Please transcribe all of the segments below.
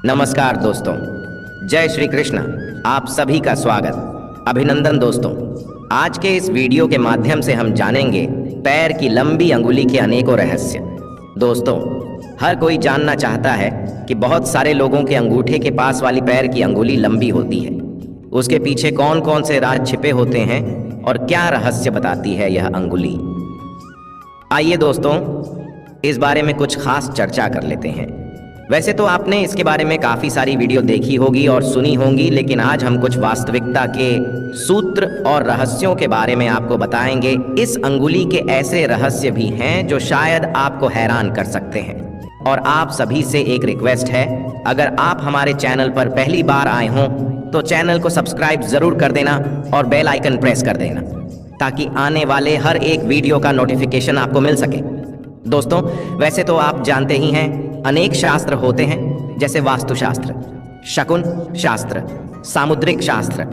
नमस्कार दोस्तों, जय श्री कृष्ण। आप सभी का स्वागत, अभिनंदन दोस्तों। आज के इस वीडियो के माध्यम से हम जानेंगे पैर की लंबी अंगुली के अनेकों रहस्य। दोस्तों, हर कोई जानना चाहता है कि बहुत सारे लोगों के अंगूठे के पास वाली पैर की अंगुली लंबी होती है। उसके पीछे कौन कौन से राज छिपे होते हैं और क्या रहस्य बताती है यह अंगुली। आइए दोस्तों, इस बारे में कुछ खास चर्चा कर लेते हैं। वैसे तो आपने इसके बारे में काफ़ी सारी वीडियो देखी होगी और सुनी होंगी, लेकिन आज हम कुछ वास्तविकता के सूत्र और रहस्यों के बारे में आपको बताएंगे। इस अंगुली के ऐसे रहस्य भी हैं जो शायद आपको हैरान कर सकते हैं। और आप सभी से एक रिक्वेस्ट है, अगर आप हमारे चैनल पर पहली बार आए हों तो चैनल को सब्सक्राइब ज़रूर कर देना और बेल आइकन प्रेस कर देना, ताकि आने वाले हर एक वीडियो का नोटिफिकेशन आपको मिल सके। दोस्तों, वैसे तो आप जानते ही हैं, अनेक शास्त्र होते हैं, जैसे वास्तुशास्त्र, शकुन शास्त्र, सामुद्रिक शास्त्र।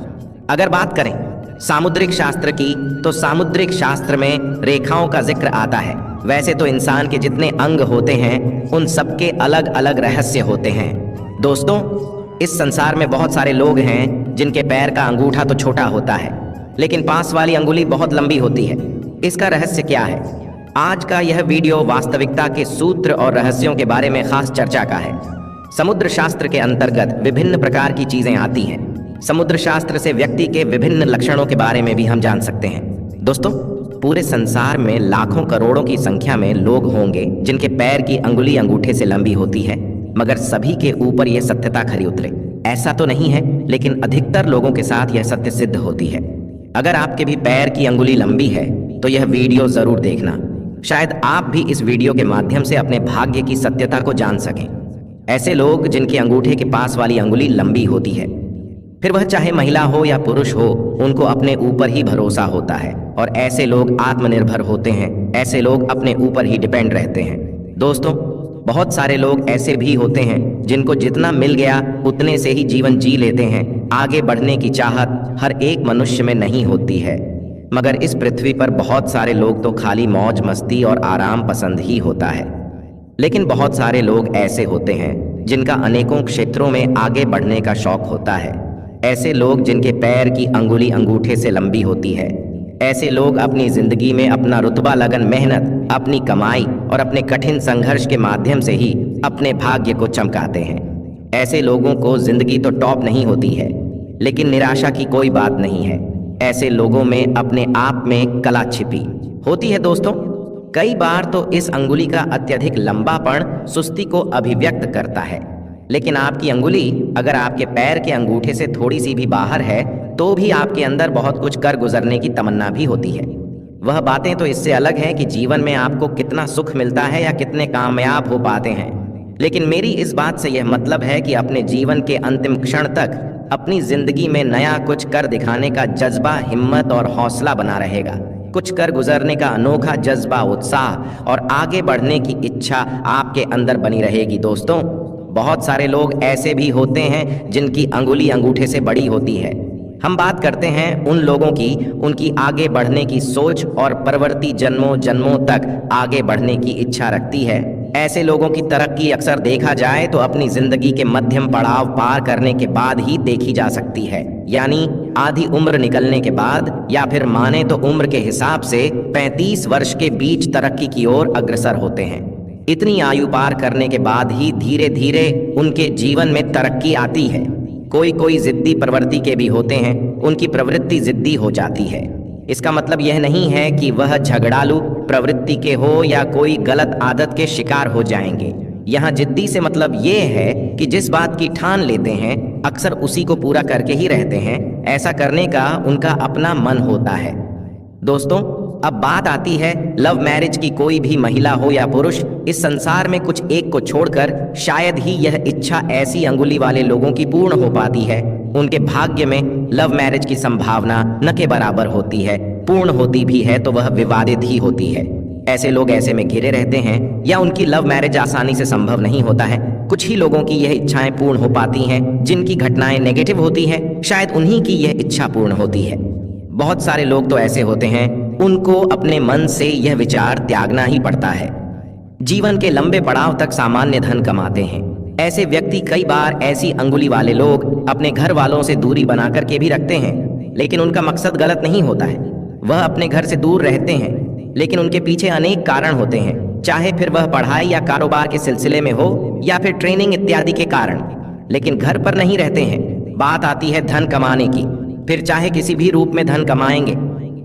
अगर बात करें सामुद्रिक शास्त्र की, तो सामुद्रिक शास्त्र में रेखाओं का जिक्र आता है। वैसे तो इंसान के जितने अंग होते हैं उन सबके अलग अलग रहस्य होते हैं। दोस्तों, इस संसार में बहुत सारे लोग हैं जिनके पैर का अंगूठा तो छोटा होता है, लेकिन पास वाली अंगुली बहुत लंबी होती है। इसका रहस्य क्या है? आज का यह वीडियो वास्तविकता के सूत्र और रहस्यों के बारे में खास चर्चा का है। समुद्र शास्त्र के अंतर्गत विभिन्न प्रकार की चीजें आती हैं। समुद्र शास्त्र से व्यक्ति के विभिन्न लक्षणों के बारे में भी हम जान सकते हैं। दोस्तों, पूरे संसार में लाखों करोड़ों की संख्या में लोग होंगे जिनके पैर की अंगुली अंगूठे से लंबी होती है, मगर सभी के ऊपर यह सत्यता खरी उतरे ऐसा तो नहीं है, लेकिन अधिकतर लोगों के साथ यह सत्य सिद्ध होती है। अगर आपके भी पैर की अंगुली लंबी है तो यह वीडियो जरूर देखना। शायद आप भी इस वीडियो के माध्यम से अपने भाग्य की सत्यता को जान सकें। ऐसे लोग जिनके अंगूठे के पास वाली अंगुली लंबी होती है, फिर वह चाहे महिला हो या पुरुष हो, उनको अपने ऊपर ही भरोसा होता है और ऐसे लोग आत्मनिर्भर होते हैं। ऐसे लोग अपने ऊपर ही डिपेंड रहते हैं। दोस्तों, बहुत सारे लोग ऐसे भी होते हैं जिनको जितना मिल गया उतने से ही जीवन जी लेते हैं। आगे बढ़ने की चाहत हर एक मनुष्य में नहीं होती है, मगर इस पृथ्वी पर बहुत सारे लोग तो खाली मौज मस्ती और आराम पसंद ही होता है। लेकिन बहुत सारे लोग ऐसे होते हैं जिनका अनेकों क्षेत्रों में आगे बढ़ने का शौक होता है। ऐसे लोग जिनके पैर की अंगुली अंगूठे से लंबी होती है, ऐसे लोग अपनी जिंदगी में अपना रुतबा, लगन, मेहनत, अपनी कमाई और अपने कठिन संघर्ष के माध्यम से ही अपने भाग्य को चमकाते हैं। ऐसे लोगों को जिंदगी तो टॉप नहीं होती है, लेकिन निराशा की कोई बात नहीं है। ऐसे लोगों में अपने आप में कला छिपी होती है। दोस्तों, कई बार तो इस अंगुली का अत्यधिक लंबापन सुस्ती को अभिव्यक्त करता है, लेकिन आपकी अंगुली अगर आपके पैर के अंगूठे से थोड़ी सी भी बाहर है तो भी आपके अंदर बहुत कुछ कर गुजरने की तमन्ना भी होती है। वह बातें तो इससे अलग हैं कि जीवन में आपको कितना सुख मिलता है या कितने कामयाब हो पाते हैं, लेकिन मेरी इस बात से यह मतलब है कि अपने जीवन के अंतिम क्षण तक अपनी जिंदगी में नया कुछ कर दिखाने का जज्बा, हिम्मत और हौसला बना रहेगा। कुछ कर गुजरने का अनोखा जज्बा, उत्साह और आगे बढ़ने की इच्छा आपके अंदर बनी रहेगी। दोस्तों, बहुत सारे लोग ऐसे भी होते हैं जिनकी अंगुली अंगूठे से बड़ी होती है। हम बात करते हैं उन लोगों की, उनकी आगे बढ़ने की सोच और परवर्ती जन्मों जन्मों तक आगे बढ़ने की इच्छा रखती है। ऐसे लोगों की तरक्की अक्सर देखा जाए तो अपनी जिंदगी के मध्यम पड़ाव पार करने के बाद ही देखी जा सकती है, यानी आधी उम्र निकलने के बाद, या फिर माने तो उम्र के हिसाब से 35 वर्ष के बीच तरक्की की ओर अग्रसर होते हैं। इतनी आयु पार करने के बाद ही धीरे धीरे उनके जीवन में तरक्की आती है। कोई जिद्दी प्रवृत्ति के भी होते हैं, उनकी प्रवृत्ति जिद्दी हो जाती है। इसका मतलब यह नहीं है कि वह झगड़ालू प्रवृत्ति के हो या कोई गलत आदत के शिकार हो जाएंगे। यहाँ जिद्दी से मतलब ये है कि जिस बात की ठान लेते हैं अक्सर उसी को पूरा करके ही रहते हैं। ऐसा करने का उनका अपना मन होता है। दोस्तों, अब बात आती है लव मैरिज की। कोई भी महिला हो या पुरुष, इस संसार में कुछ एक को छोड़कर शायद ही यह इच्छा ऐसी अंगुली वाले लोगों की पूर्ण हो पाती है। उनके भाग्य में लव मैरिज की संभावना न के बराबर होती है। पूर्ण होती भी है तो वह विवादित ही होती है। ऐसे लोग ऐसे में घिरे रहते हैं, या उनकी लव मैरिज आसानी से संभव नहीं होता है। कुछ ही लोगों की यह इच्छाएं पूर्ण हो पाती हैं, जिनकी घटनाएं नेगेटिव होती हैं, शायद उन्हीं की यह इच्छा पूर्ण होती है। बहुत सारे लोग तो ऐसे होते हैं, उनको अपने मन से यह विचार त्यागना ही पड़ता है। जीवन के लंबे पड़ाव तक सामान्य धन कमाते हैं, ऐसे व्यक्ति कई बार ऐसी अंगुली वाले लोग अपने घर वालों से दूरी बना कर के भी रखते हैं, लेकिन उनका मकसद गलत नहीं होता है। वह अपने घर से दूर रहते हैं, लेकिन उनके पीछे अनेक कारण होते हैं, चाहे फिर वह पढ़ाई या कारोबार के सिलसिले में हो या फिर ट्रेनिंग इत्यादि के कारण, लेकिन घर पर नहीं रहते हैं। बात आती है धन कमाने की, फिर चाहे किसी भी रूप में धन कमाएंगे।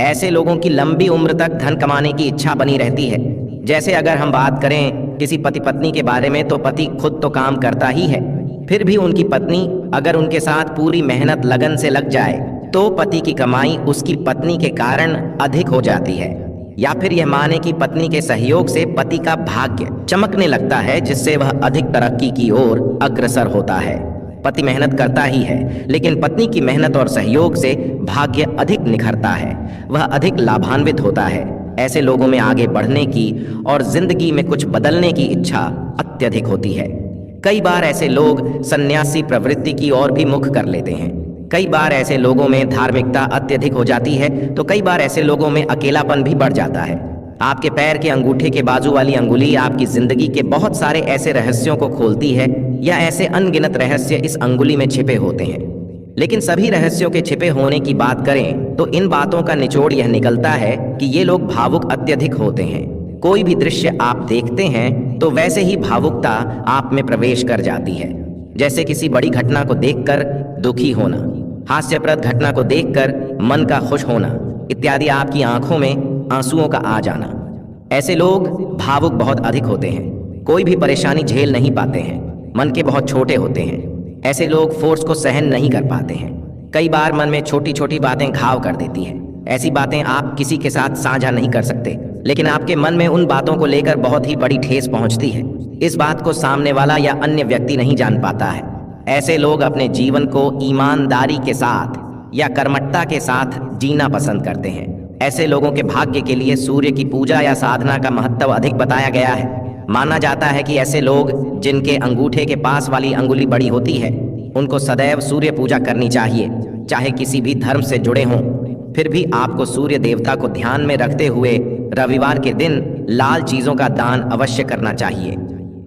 ऐसे लोगों की लंबी उम्र तक धन कमाने की इच्छा बनी रहती है। जैसे अगर हम बात करें किसी पति पत्नी के बारे में, तो पति खुद तो काम करता ही है, फिर भी उनकी पत्नी अगर उनके साथ पूरी मेहनत लगन से लग जाए तो पति की कमाई उसकी पत्नी के कारण अधिक हो जाती है। या फिर यह माने कि पत्नी के सहयोग से पति का भाग्य चमकने लगता है, जिससे वह अधिक तरक्की की ओर अग्रसर होता है। पति मेहनत करता ही है, लेकिन पत्नी की मेहनत और सहयोग से भाग्य अधिक निखरता है, वह अधिक लाभान्वित होता है। ऐसे लोगों में आगे बढ़ने की और जिंदगी में कुछ बदलने की इच्छा अत्यधिक होती है। कई बार ऐसे लोग सन्यासी प्रवृत्ति की ओर भी मुख कर लेते हैं। कई बार ऐसे लोगों में धार्मिकता अत्यधिक हो जाती है, तो कई बार ऐसे लोगों में अकेलापन भी बढ़ जाता है। आपके पैर के अंगूठे के बाजू वाली अंगुली आपकी जिंदगी के बहुत सारे ऐसे रहस्यों को खोलती है, या ऐसे अनगिनत रहस्य इस अंगुली में छिपे होते हैं। लेकिन सभी रहस्यों के छिपे होने की बात करें तो इन बातों का निचोड़ यह निकलता है कि ये लोग भावुक अत्यधिक होते हैं। कोई भी दृश्य आप देखते हैं तो वैसे ही भावुकता आप में प्रवेश कर जाती है। जैसे किसी बड़ी घटना को देखकर दुखी होना, हास्यप्रद घटना को देखकर मन का खुश होना इत्यादि, आपकी आंखों में आंसुओं का आ जाना। ऐसे लोग भावुक बहुत अधिक होते हैं, कोई भी परेशानी झेल नहीं पाते हैं, मन के बहुत छोटे होते हैं। ऐसे लोग फोर्स को सहन नहीं कर पाते हैं। कई बार मन में छोटी छोटी बातें घाव कर देती हैं। ऐसी बातें आप किसी के साथ साझा नहीं कर सकते, लेकिन आपके मन में उन बातों को लेकर बहुत ही बड़ी ठेस पहुंचती है। इस बात को सामने वाला या अन्य व्यक्ति नहीं जान पाता है। ऐसे लोग अपने जीवन को ईमानदारी के साथ या कर्मठता के साथ जीना पसंद करते हैं। ऐसे लोगों के भाग्य के लिए सूर्य की पूजा या साधना का महत्व अधिक बताया गया है। माना जाता है कि ऐसे लोग जिनके अंगूठे के पास वाली अंगुली बड़ी होती है, उनको सदैव सूर्य पूजा करनी चाहिए। चाहे किसी भी धर्म से जुड़े हों, फिर भी आपको सूर्य देवता को ध्यान में रखते हुए रविवार के दिन लाल चीजों का दान अवश्य करना चाहिए।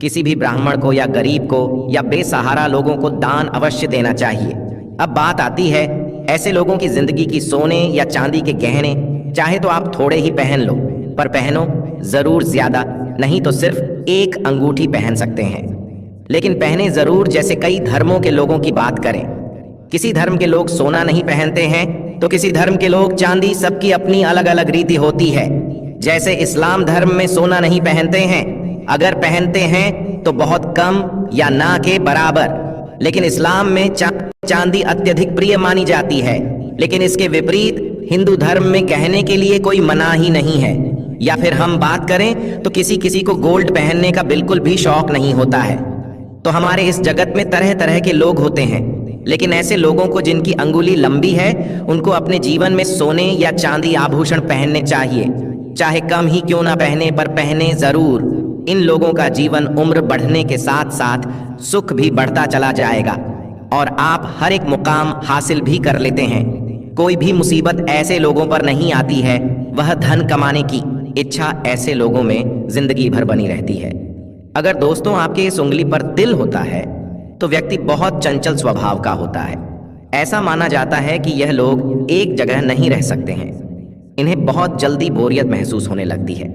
किसी भी ब्राह्मण को या गरीब को या बेसहारा लोगों को दान अवश्य देना चाहिए। अब बात आती है ऐसे लोगों की जिंदगी की सोने या चांदी के गहने, चाहे तो आप थोड़े ही पहन लो, पर पहनो जरूर ज्यादा, नहीं तो सिर्फ एक अंगूठी पहन सकते हैं, लेकिन पहने जरूर। जैसे कई धर्मों के लोगों की बात करें, किसी धर्म के लोग सोना नहीं पहनते हैं, तो किसी धर्म के लोग चांदी, सबकी अपनी अलग अलग रीति होती है। जैसे इस्लाम धर्म में सोना नहीं पहनते हैं, अगर पहनते हैं तो बहुत कम या ना के बराबर। लेकिन इस्लाम में चांदी अत्यधिक प्रिय मानी जाती है, लेकिन इसके विपरीत हिंदू धर्म में गहने के लिए कोई मना ही नहीं है। या फिर हम बात करें तो किसी किसी को गोल्ड पहनने का बिल्कुल भी शौक नहीं होता है। तो हमारे इस जगत में तरह तरह के लोग होते हैं, लेकिन ऐसे लोगों को जिनकी अंगुली लंबी है, उनको अपने जीवन में सोने या चांदी आभूषण पहनने चाहिए। चाहे कम ही क्यों ना पहने, पर पहने जरूर। इन लोगों का जीवन उम्र बढ़ने के साथ साथ सुख भी बढ़ता चला जाएगा और आप हर एक मुकाम हासिल भी कर लेते हैं। कोई भी मुसीबत ऐसे लोगों पर नहीं आती है, वह धन कमाने की इच्छा ऐसे लोगों में जिंदगी भर बनी रहती है। अगर दोस्तों आपके इस उंगली पर तिल होता है तो व्यक्ति बहुत चंचल स्वभाव का होता है। ऐसा माना जाता है कि यह लोग एक जगह नहीं रह सकते हैं, इन्हें बहुत जल्दी बोरियत महसूस होने लगती है।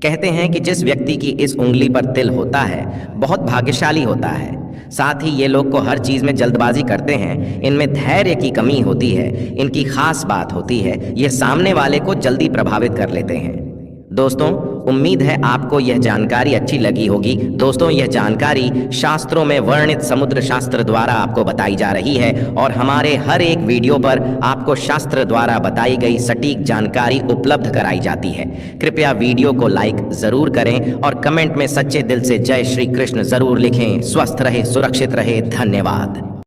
कहते हैं कि जिस व्यक्ति की इस उंगली पर तिल होता है बहुत भाग्यशाली होता है। साथ ही ये लोग को हर चीज में जल्दबाजी करते हैं, इनमें धैर्य की कमी होती है। इनकी खास बात होती है यह सामने वाले को जल्दी प्रभावित कर लेते हैं। दोस्तों, उम्मीद है आपको यह जानकारी अच्छी लगी होगी। दोस्तों, यह जानकारी शास्त्रों में वर्णित समुद्र शास्त्र द्वारा आपको बताई जा रही है और हमारे हर एक वीडियो पर आपको शास्त्र द्वारा बताई गई सटीक जानकारी उपलब्ध कराई जाती है। कृपया वीडियो को लाइक जरूर करें और कमेंट में सच्चे दिल से जय श्री कृष्ण जरूर लिखें। स्वस्थ रहे, सुरक्षित रहे। धन्यवाद।